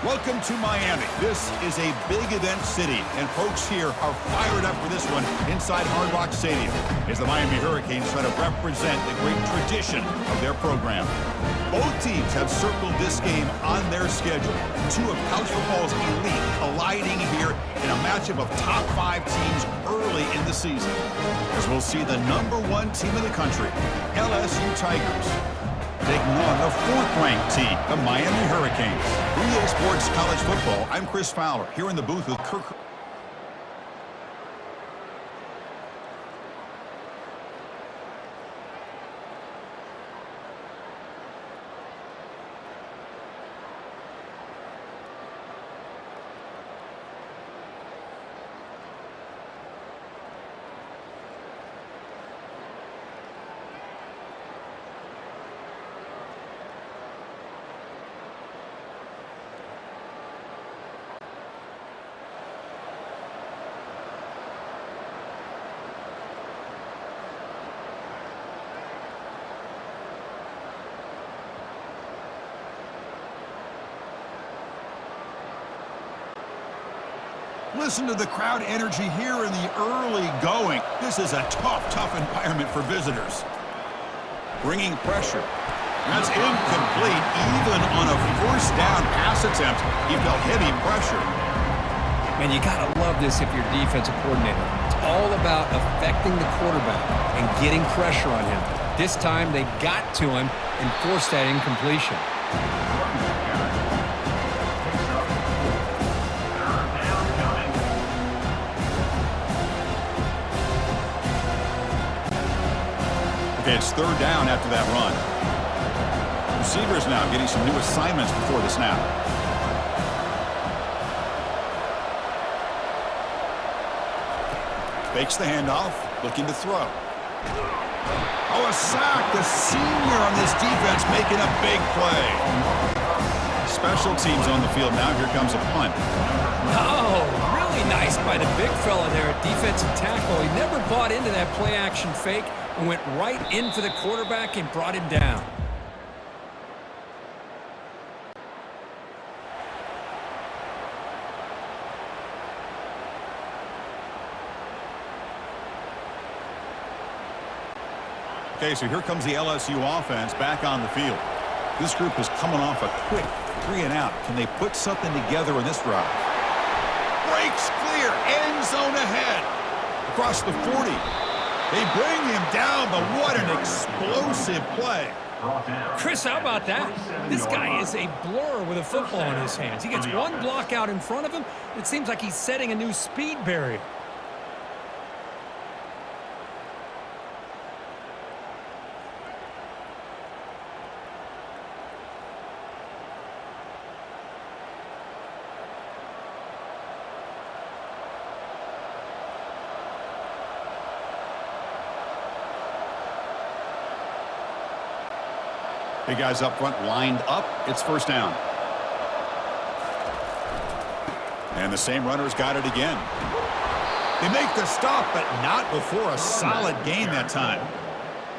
Welcome to Miami. This is a big event city, and folks here are fired up for this one inside Hard Rock Stadium as the Miami Hurricanes try to represent the great tradition of their program. Both teams have circled this game on their schedule. Two of college football's elite colliding here in a matchup of top 5 teams early in the season. As we'll see the #1 team in the country, LSU Tigers, taking on the 4th-ranked team, the Miami Hurricanes. For EA Sports College Football, I'm Chris Fowler, here in the booth with Kirk. Listen to the crowd energy here in the early going. This is a tough environment for visitors. Bringing pressure. That's incomplete. Even on a first down pass attempt, he felt heavy pressure. Man, you got to love this if you're defensive coordinator. It's all about affecting the quarterback and getting pressure on him. This time, they got to him and forced that incompletion. It's 3rd down after that run. Receivers now getting some new assignments before the snap. Fakes the handoff, looking to throw. Oh, a sack. The senior on this defense making a big play. Special teams on the field now. Here comes a punt. Oh, really nice by the big fella there at defensive tackle. He never bought into that play-action fake and went right in for the quarterback and brought him down. Okay, so here comes the LSU offense back on the field. This group is coming off a quick 3-and-out. Can they put something together in this drive? Breaks clear, end zone ahead. Across the 40. They bring him down, but what an explosive play. Chris, how about that? This guy is a blur with a football in his hands. He gets one block out in front of him. It seems like he's setting a new speed barrier. Big guys up front lined up. It's 1st down. And the same runners got it again. They make the stop, but not before a solid gain that time.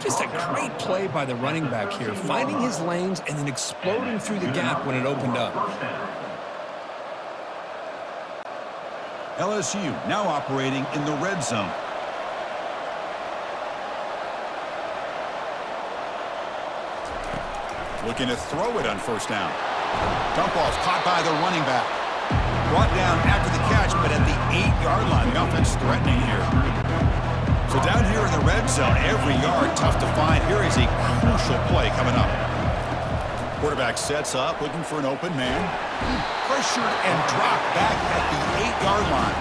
Just a great play by the running back here, finding his lanes and then exploding through the gap when it opened up. LSU now operating in the red zone. Looking to throw it on 1st down. Dump ball's caught by the running back. Brought down after the catch, but at the 8-yard line. The offense threatening here. So down here in the red zone, every yard tough to find. Here is a crucial play coming up. Quarterback sets up, looking for an open man. Pressured and dropped back at the 8-yard line.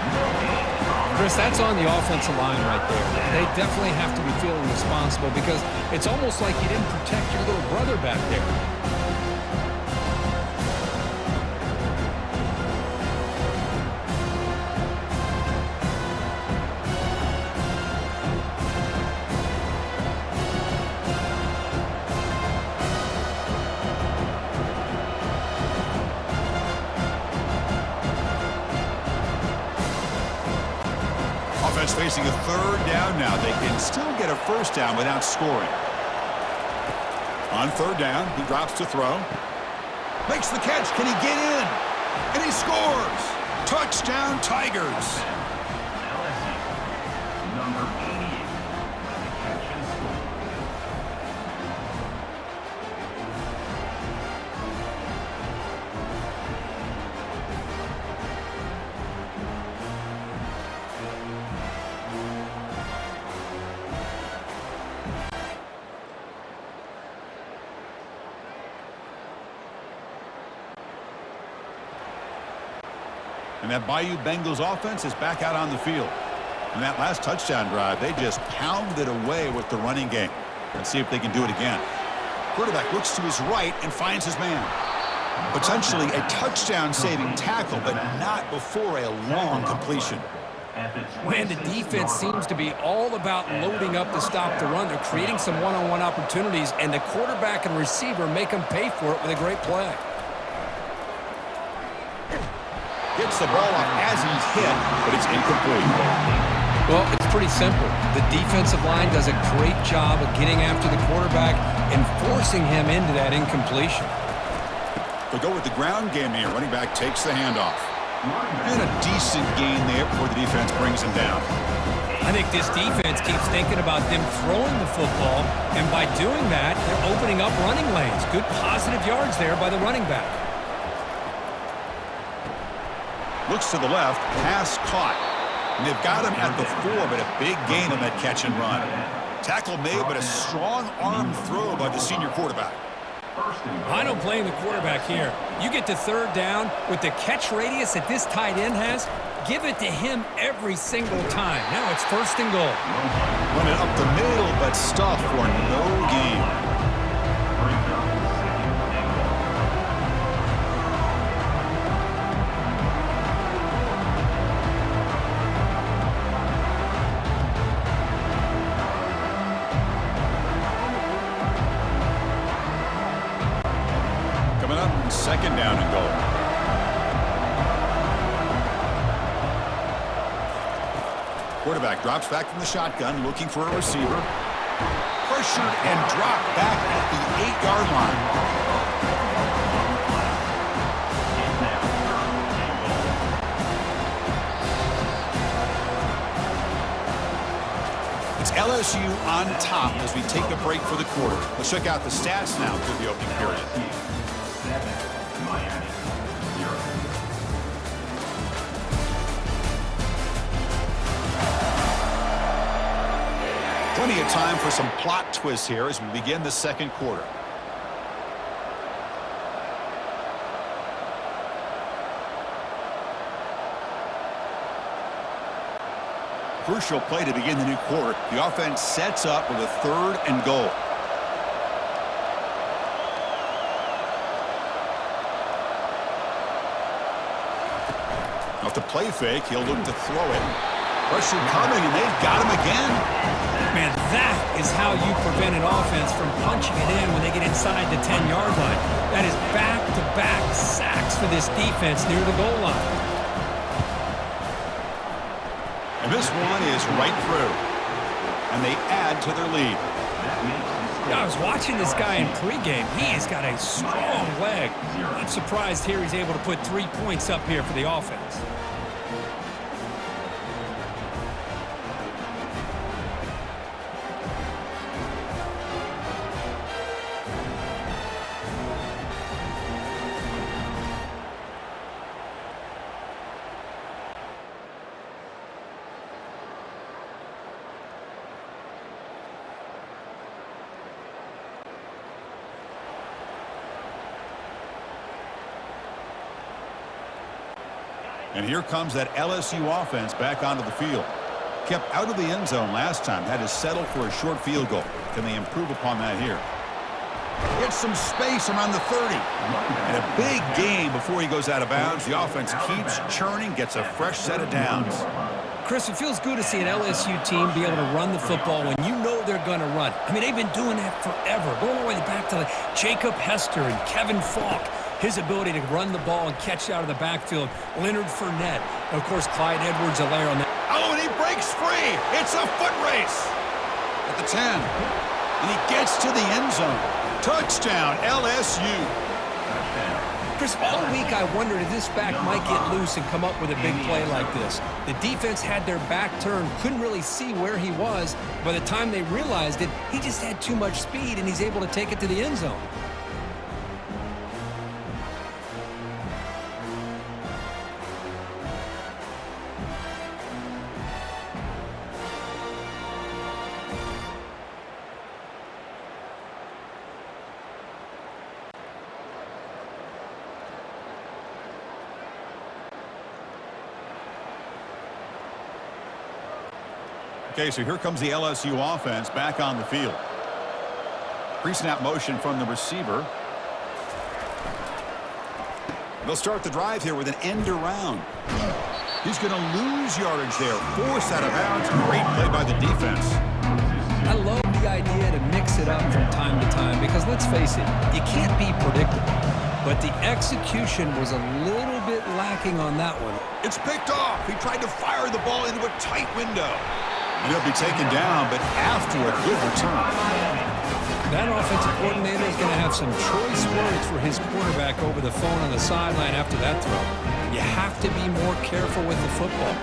Chris, that's on the offensive line right there. They definitely have to be feeling responsible because it's almost like you didn't protect your little brother back there. Offense facing a 3rd down now. They can still get a 1st down without scoring. On 3rd down, he drops to throw. Makes the catch. Can he get in? And he scores! Touchdown, Tigers! Number 88 with the catch and score. And that Bayou Bengals offense is back out on the field. In that last touchdown drive, they just pounded away with the running game. Let's see if they can do it again. Quarterback looks to his right and finds his man. Potentially a touchdown-saving tackle, but not before a long completion. Man, the defense seems to be all about loading up to stop the run. They're creating some one-on-one opportunities, and the quarterback and receiver make them pay for it with a great play. Gets the ball off as he's hit, but it's incomplete. Well, it's pretty simple. The defensive line does a great job of getting after the quarterback and forcing him into that incompletion. They'll go with the ground game here. Running back takes the handoff. And a decent gain there before the defense brings him down. I think this defense keeps thinking about them throwing the football, and by doing that, they're opening up running lanes. Good positive yards there by the running back. Looks to the left, pass caught. And they've got him at the 4, but a big gain on that catch and run. Tackle made, but a strong arm throw by the senior quarterback. I don't blame the quarterback here. You get to third down with the catch radius that this tight end has, give it to him every single time. Now it's 1st and goal. Run it up the middle, but stuffed for no gain. Second down and goal. Quarterback drops back from the shotgun, looking for a receiver. Pressured and dropped back at the 8-yard line. It's LSU on top as we take a break for the quarter. Let's check out the stats now through the opening period. Plenty of time for some plot twists here as we begin the second quarter. Crucial play to begin the new quarter. The offense sets up with a 3rd and goal. Off the play fake, he'll look to throw it. Pressure coming, and they've got him again. Man, that is how you prevent an offense from punching it in when they get inside the 10-yard line. That is back-to-back sacks for this defense near the goal line. And this one is right through. And they add to their lead. I was watching this guy in pregame. He has got a strong leg. I'm surprised here he's able to put 3 points up here for the offense. And here comes that LSU offense back onto the field. Kept out of the end zone last time, had to settle for a short field goal. Can they improve upon that here? Gets some space around the 30. And a big gain before he goes out of bounds. The offense keeps churning, gets a fresh set of downs. Chris, it feels good to see an LSU team be able to run the football when you know they're going to run. I mean, they've been doing that forever, going all the way back to Jacob Hester and Kevin Falk. His ability to run the ball and catch out of the backfield. Leonard Fournette. And, of course, Clyde Edwards-Helaire on that. Oh, and he breaks free. It's a foot race at the 10. And he gets to the end zone. Touchdown, LSU. Chris, Chris, all week I wondered if this back might get loose and come up with a big play like this. The defense had their back turned, couldn't really see where he was. By the time they realized it, he just had too much speed, and he's able to take it to the end zone. Okay, so here comes the LSU offense back on the field. Pre-snap motion from the receiver. They'll start the drive here with an end around. He's going to lose yardage there. Forced out of bounds. Great play by the defense. I love the idea to mix it up from time to time because, let's face it, you can't be predictable. But the execution was a little bit lacking on that one. It's picked off. He tried to fire the ball into a tight window. And he'll be taken down, but after a good return. That offensive coordinator is going to have some choice words for his quarterback over the phone on the sideline after that throw. You have to be more careful with the football.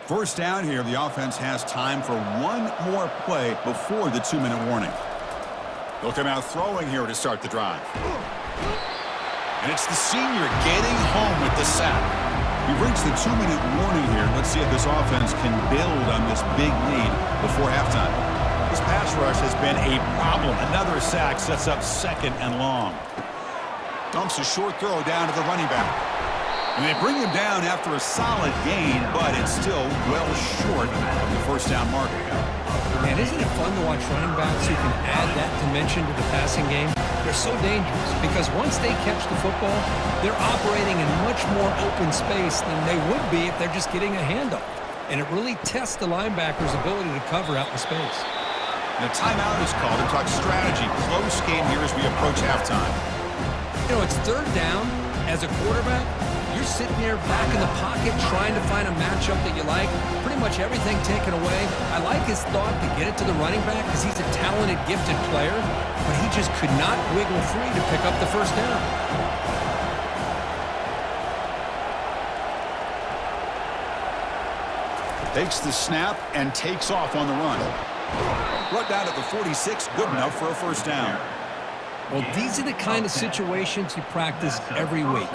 First down here, the offense has time for one more play before the 2-minute warning. They'll come out throwing here to start the drive. And it's the senior getting home with the sack. We've reached the 2-minute warning here. Let's see if this offense can build on this big lead before halftime. This pass rush has been a problem. Another sack sets up 2nd and long. Dumps a short throw down to the running back. And they bring him down after a solid gain, but it's still well short of the first down mark. Man, isn't it fun to watch running backs who can add that dimension to the passing game? They're so dangerous because once they catch the football, they're operating in much more open space than they would be if they're just getting a handoff. And it really tests the linebacker's ability to cover out in space. And a timeout is called to talk strategy. Close game here as we approach halftime. You know, it's 3rd down. As a quarterback, you're sitting there back in the pocket trying to find a matchup that you like. Pretty much everything taken away. I like his thought to get it to the running back because he's a talented, gifted player, but he just could not wiggle free to pick up the first down. Takes the snap and takes off on the run. Brought down at the 46, good enough for a first down. Well, these are the kind of situations you practice every week.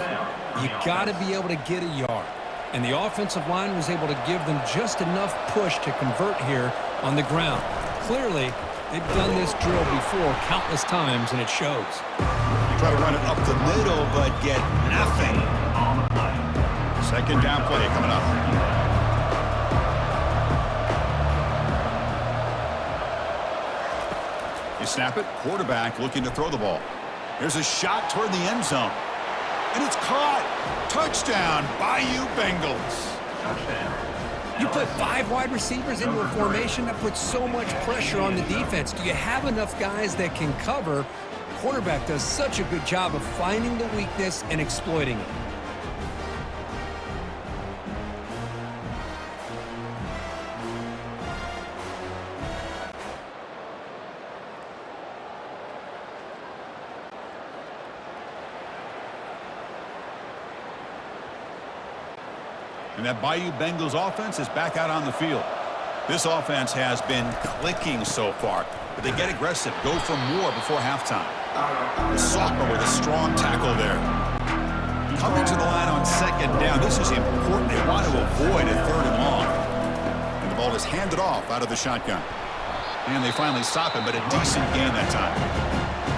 You got to be able to get a yard. And the offensive line was able to give them just enough push to convert here on the ground. Clearly, they've done this drill before countless times, and it shows. Try to run it up the middle, but get nothing. 2nd down play coming up. You snap it, quarterback looking to throw the ball. There's a shot toward the end zone. And it's caught. Touchdown, Bayou Bengals. You put 5 wide receivers into a formation that puts so much pressure on the defense. Do you have enough guys that can cover? Quarterback does such a good job of finding the weakness and exploiting it. And that Bayou Bengals offense is back out on the field. This offense has been clicking so far, but they get aggressive, go for more before halftime. The sophomore with a strong tackle there. Coming to the line on 2nd down. This is important. They want to avoid a 3rd and long. And the ball is handed off out of the shotgun. And they finally stop him, but a decent gain that time.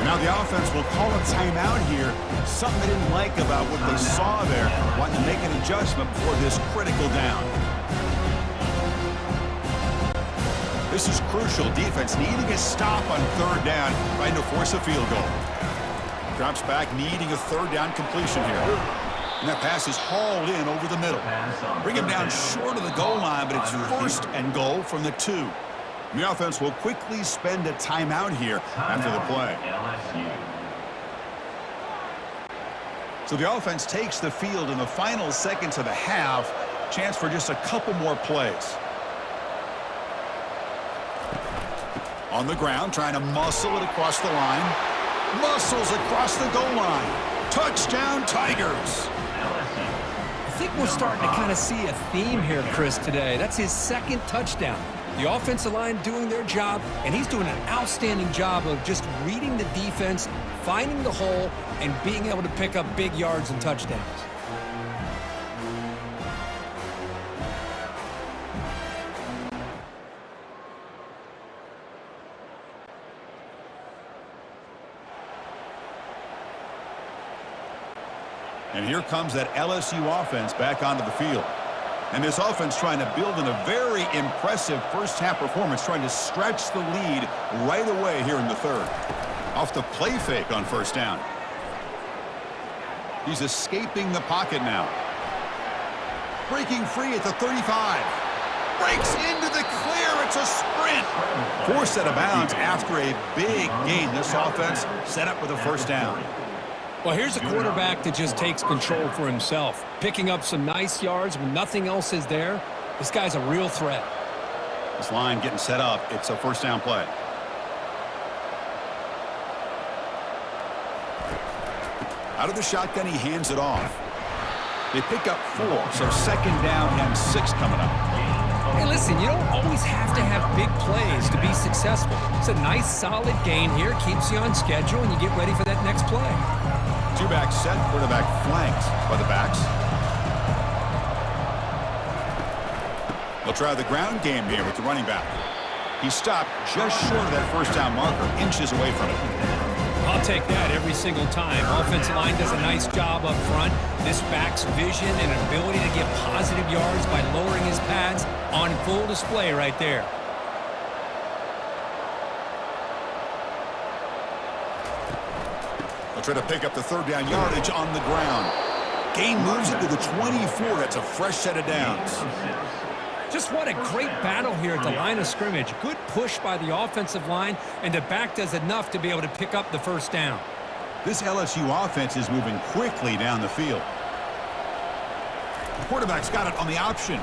And now the offense will call a timeout here. Something they didn't like about what they saw there. Wanting to make an adjustment before this critical down. This is crucial. Defense needing a stop on 3rd down, trying to force a field goal. Drops back, needing a 3rd down completion here. And that pass is hauled in over the middle. Bring him down short of the goal line, but it's 1st and goal from the 2. The offense will quickly spend a timeout here after the play. LSU. So the offense takes the field in the final seconds of the half. Chance for just a couple more plays. On the ground, trying to muscle it across the line. Muscles across the goal line. Touchdown, Tigers. I think we're starting to kind of see a theme here, Chris, today. That's his second touchdown. The offensive line doing their job, and he's doing an outstanding job of just reading the defense, finding the hole, and being able to pick up big yards and touchdowns. And here comes that LSU offense back onto the field. And this offense trying to build in a very impressive first-half performance, trying to stretch the lead right away here in the third. Off the play fake on first down. He's escaping the pocket now. Breaking free at the 35. Breaks into the clear. It's a sprint. Forced out of bounds after a big gain. This offense set up with a first down. Well, here's a quarterback that just takes control for himself, picking up some nice yards when nothing else is there. This guy's a real threat. This line getting set up. It's a first down play. Out of the shotgun, he hands it off. They pick up 4, so second down and 6 coming up. Hey, listen, you don't always have to have big plays to be successful. It's a nice, solid gain here. Keeps you on schedule, and you get ready for that next play. Two-back set, quarterback flanked by the backs. They'll try the ground game here with the running back. He stopped just short of that first down marker, inches away from it. I'll take that every single time. Offensive line does a nice job up front. This back's vision and ability to get positive yards by lowering his pads on full display right there. They'll try to pick up the third down yardage on the ground. Gain moves it to the 24. That's a fresh set of downs. Just what a great battle here at the line of scrimmage. Good push by the offensive line, and the back does enough to be able to pick up the first down. This LSU offense is moving quickly down the field. The quarterback's got it on the option.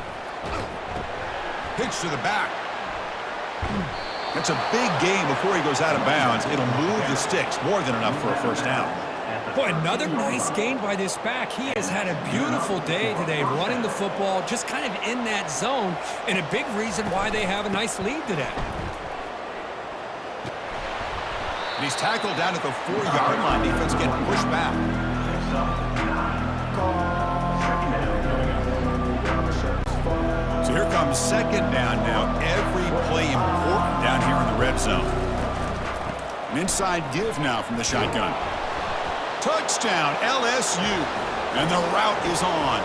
Pitch to the back. That's a big gain before he goes out of bounds. It'll move the sticks, more than enough for a first down. Boy, another nice gain by this back. He has had a beautiful day today running the football, just kind of in that zone, and a big reason why they have a nice lead today. And he's tackled down at the 4-yard line. Defense getting pushed back. So here comes second down now. Every play important down here in the red zone. An inside give now from the shotgun. Touchdown, LSU. And the route is on.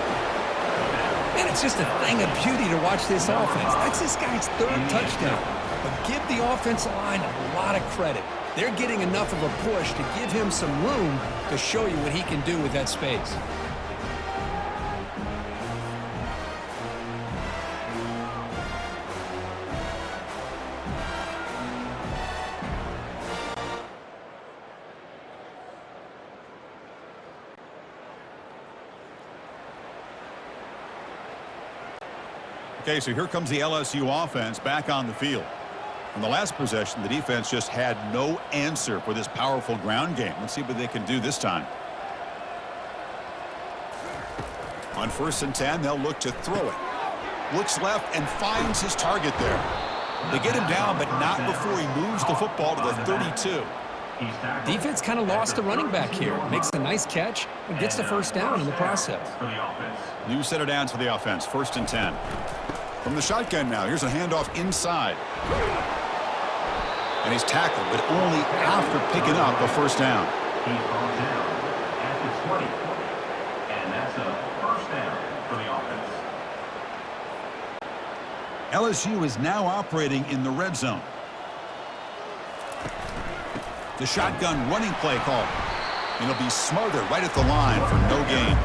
Man, it's just a thing of beauty to watch this offense. That's this guy's third touchdown. But give the offensive line a lot of credit. They're getting enough of a push to give him some room to show you what he can do with that space. Okay, so here comes the LSU offense back on the field. On the last possession, the defense just had no answer for this powerful ground game. Let's see what they can do this time. On 1st and 10, they'll look to throw it. Looks left and finds his target there. They get him down, but not before he moves the football to the 32. Defense kind of lost the running back here. Makes a nice catch and gets the first down in the process. New set of downs for the offense. 1st and 10. From the shotgun now, here's a handoff inside. And he's tackled, but only after picking up a first down. He's brought down at the 20. And that's a first down for the offense. LSU is now operating in the red zone. The shotgun running play call. And it'll be smothered right at the line for no gain.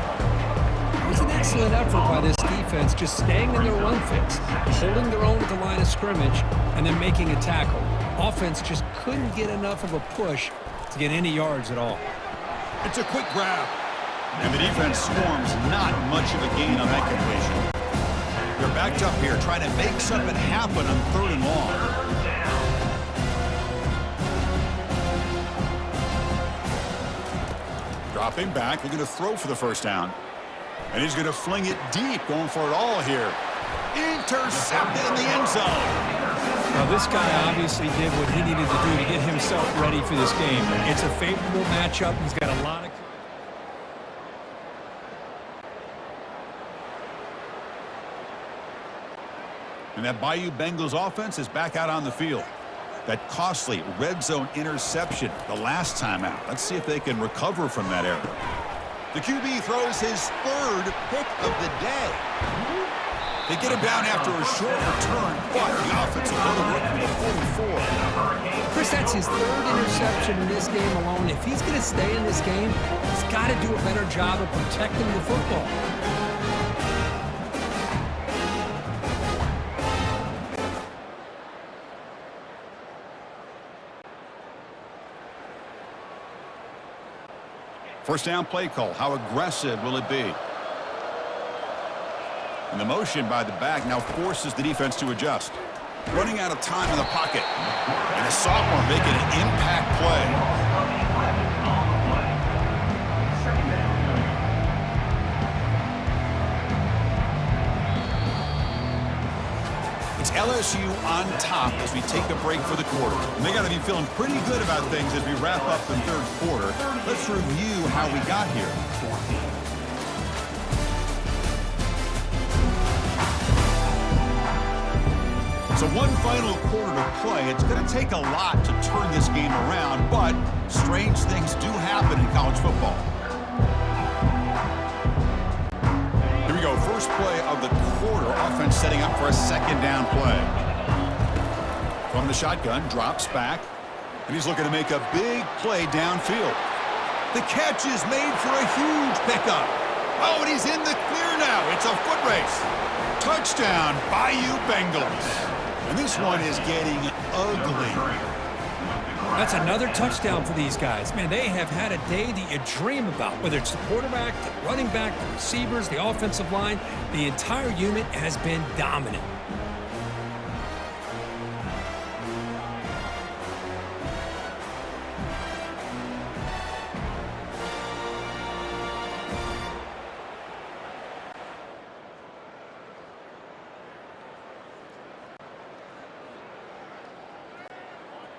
Isn't that excellent effort by this defense, just staying in their run fix, holding their own at the line of scrimmage, and then making a tackle. Offense just couldn't get enough of a push to get any yards at all. It's a quick grab. And the defense swarms not much of a gain on that completion. They're backed up here trying to make something happen on 3rd and long. Dropping back, looking to throw for the first down. And he's going to fling it deep, going for it all here. Intercepted in the end zone. Now, this guy obviously did what he needed to do to get himself ready for this game. It's a favorable matchup. He's got a lot of... And that Bayou Bengals offense is back out on the field. That costly red zone interception the last time out. Let's see if they can recover from that error. The QB throws his 3rd pick of the day. They get him down after a short return, but the offense will go to work from the 44. Chris, that's his 3rd interception in this game alone. If he's going to stay in this game, he's got to do a better job of protecting the football. First down play call. How aggressive will it be? And the motion by the back now forces the defense to adjust. Running out of time in the pocket. And the sophomore making an impact play. It's LSU on top as we take a break for the quarter. And they got to be feeling pretty good about things as we wrap up the 3rd quarter. Let's review how we got here. So one final quarter to play. It's going to take a lot to turn this game around, but strange things do happen in college football. Here we go. First play of the quarter. Offense setting up for a 2nd down play. From the shotgun, drops back, and he's looking to make a big play downfield. The catch is made for a huge pickup. Oh, and he's in the clear now. It's a foot race. Touchdown, Bayou Bengals. And this one is getting ugly. That's another touchdown for these guys. Man, they have had a day that you dream about, whether it's the quarterback, the running back, the receivers, the offensive line. The entire unit has been dominant.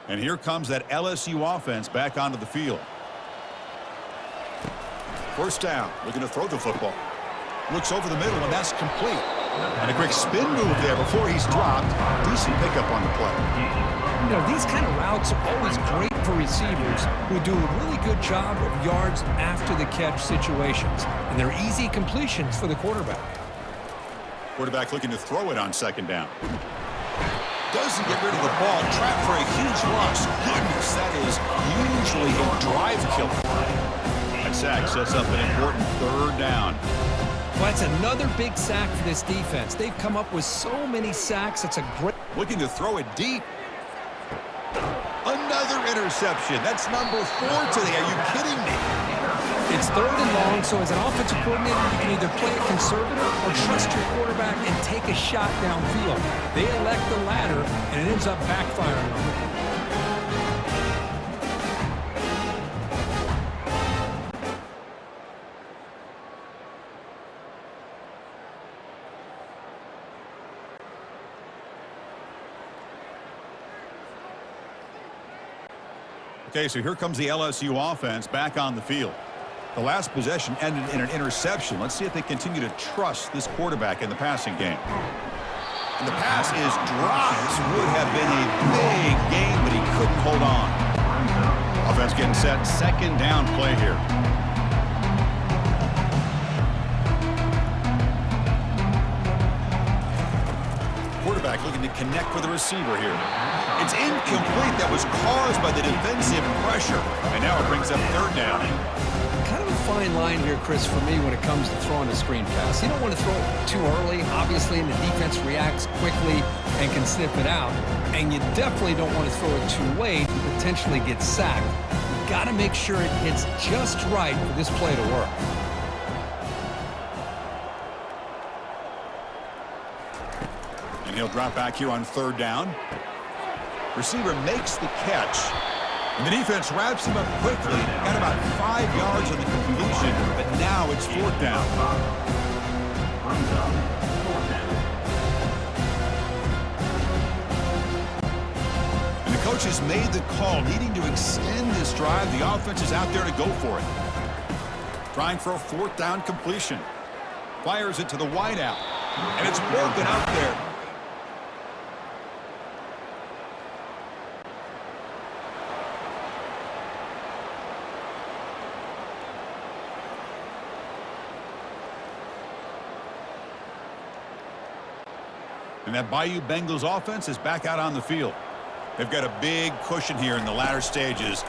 And here comes that LSU offense back onto the field. First down, looking to throw the football. Looks over the middle, and that's complete. And a quick spin move there before he's dropped. Decent pickup on the play. You know, these kind of routes are always great for receivers who do a really good job of yards after the catch situations. And they're easy completions for the quarterback. Quarterback looking to throw it on 2nd down. Doesn't get rid of the ball. Trapped for a huge loss. Goodness, that is usually a drive killer. That sack sets up an important 3rd down. Well, that's another big sack for this defense. They've come up with so many sacks. It's a great... Looking to throw it deep. Another interception. That's number 4 today. Are you kidding me? It's 3rd and long, so as an offensive coordinator, you can either play it conservative or trust your quarterback and take a shot downfield. They elect the latter, and it ends up backfiring on them. Okay, so here comes the LSU offense back on the field. The last possession ended in an interception. Let's see if they continue to trust this quarterback in the passing game. And the pass is dropped. This would have been a big game, but he couldn't hold on. Offense getting set. 2nd down play here. Quarterback looking to connect with the receiver here. It's incomplete. That was caused by the defensive pressure. And now it brings up 3rd down. kind of a fine line here, Chris, for me when it comes to throwing a screen pass. You don't want to throw it too early, obviously, and the defense reacts quickly and can sniff it out. And you definitely don't want to throw it too late and potentially get sacked. You got to make sure it hits just right for this play to work. And he'll drop back here on 3rd down. Receiver makes the catch. And the defense wraps him up quickly. Got about 5 yards on the completion, but now it's 4th down. And the coach has made the call, needing to extend this drive. The offense is out there to go for it. Trying for a 4th down completion. Fires it to the wideout. And it's broken up there. And that Bayou Bengals offense is back out on the field. They've got a big cushion here in the latter stages.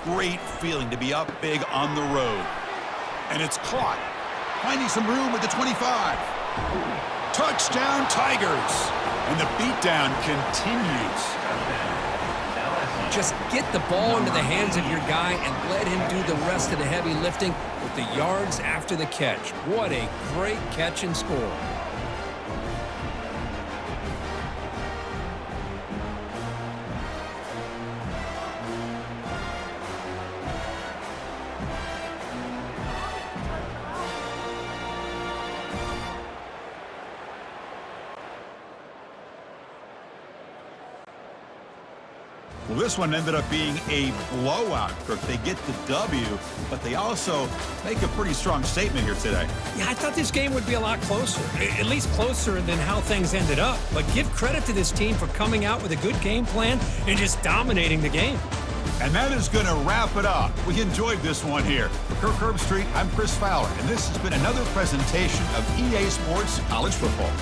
Great feeling to be up big on the road. And it's caught. Finding some room at the 25. Touchdown, Tigers. And the beatdown continues. Just get the ball into the hands of your guy and let him do the rest of the heavy lifting with the yards after the catch. What a great catch and score. Well, this one ended up being a blowout, Kirk. They get the W, but they also make a pretty strong statement here today. Yeah, I thought this game would be a lot closer, at least closer than how things ended up. But give credit to this team for coming out with a good game plan and just dominating the game. And that is going to wrap it up. We enjoyed this one here. For Kirk Herbstreit, I'm Chris Fowler, and this has been another presentation of EA Sports College Football.